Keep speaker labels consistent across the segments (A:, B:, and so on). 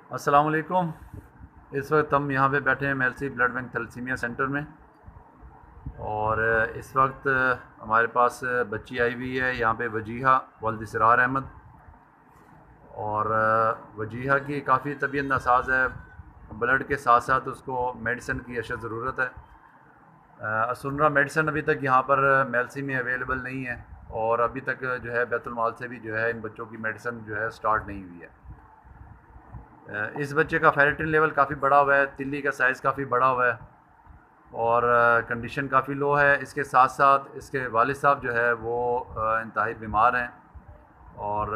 A: अस्सलाम वालेकुम। इस वक्त हम यहाँ पे बैठे हैं मेलसी ब्लड बैंक थैलेसीमिया सेंटर में। और इस वक्त हमारे पास बच्ची आई हुई है यहाँ पे, वजीहा वल्द इसरार अहमद। और वजीहा की काफ़ी तबीयत नासाज है। ब्लड के साथ साथ उसको मेडिसिन की अशद ज़रूरत है। असुनरा मेडिसिन अभी तक यहाँ पर मेलसी में अवेलेबल नहीं है, और अभी तक जो है बैतुल माल से भी जो है इन बच्चों की मेडिसिन जो है स्टार्ट नहीं हुई है। इस बच्चे का फेरेटिन लेवल काफ़ी बड़ा हुआ है, तिल्ली का साइज़ काफ़ी बड़ा हुआ है, और कंडीशन काफ़ी लो है। इसके साथ साथ इसके वालिद साहब जो है वो इंतहाई बीमार हैं, और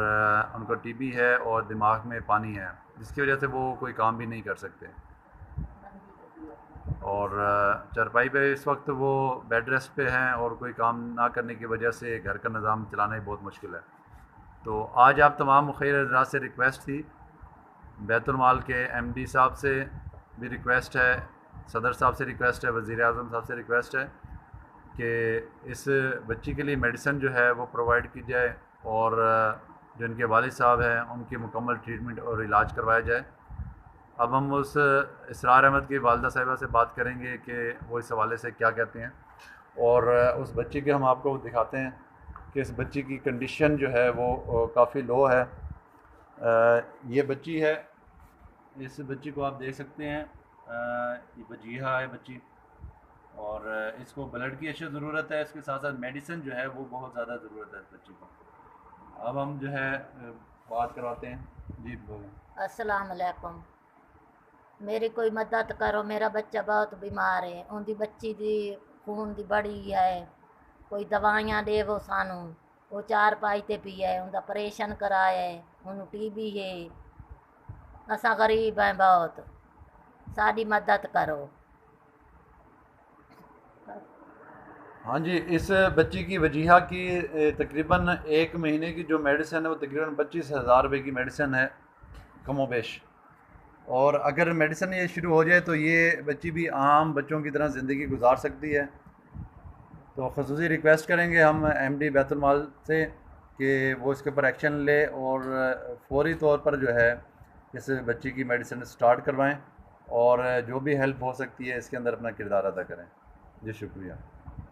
A: उनको टीबी है और दिमाग में पानी है, जिसकी वजह से वो कोई काम भी नहीं कर सकते। और चरपाई पे इस वक्त वो बेड रेस्ट पे हैं, और कोई काम ना करने की वजह से घर का निज़ाम चलाना ही बहुत मुश्किल है। तो आज आप तमाम खैर हज़रात से रिक्वेस्ट थी, बैतुल माल के एमडी साहब से भी रिक्वेस्ट है, सदर साहब से रिक्वेस्ट है, वज़ीर आज़म साहब से रिक्वेस्ट है कि इस बच्ची के लिए मेडिसिन जो है वो प्रोवाइड की जाए, और जो इनके वालिद साहब हैं उनकी मुकम्मल ट्रीटमेंट और इलाज करवाया जाए। अब हम उस इसरार अहमद की वालदा साहिबा से बात करेंगे कि वो इस हवाले से क्या कहते हैं, और उस बच्ची के हम आपको दिखाते हैं कि इस बच्ची की कंडीशन जो है वो काफ़ी लो है। ये बच्ची है, इस बच्ची को आप देख सकते हैं। ये वजीहा है बच्ची, और इसको ब्लड की अशद ज़रूरत है। इसके साथ साथ मेडिसिन जो है वो बहुत ज़्यादा ज़रूरत है इस बच्ची को। अब हम जो है बात करवाते हैं। जी बोलें।
B: अस्सलाम वालेकुम। मेरी कोई मदद करो, मेरा बच्चा बहुत बीमार है। उनकी बच्ची दी खून दी बड़ी है, कोई दवाइयां देवो सानू। वो चार पाई ते पी है, उनका ऑपरेशन कराया है, उन्हें टीबी है। असा गरीब हैं बहुत, साड़ी मदद करो।
A: हाँ जी, इस बच्ची की वजीहा की तकरीबन एक महीने की जो मेडिसिन है वो तकरीबन 25,000 रुपये की मेडिसिन है, कमोबेश। और अगर मेडिसिन ये शुरू हो जाए तो ये बच्ची भी आम बच्चों की तरह ज़िंदगी गुजार सकती है। तो खसूसी रिक्वेस्ट करेंगे हम एमडी बैतुल माल से कि वो इसके ऊपर एक्शन ले, और फौरी तौर पर जो है इस बच्ची की मेडिसिन स्टार्ट करवाएं, और जो भी हेल्प हो सकती है इसके अंदर अपना किरदार अदा करें। जी शुक्रिया।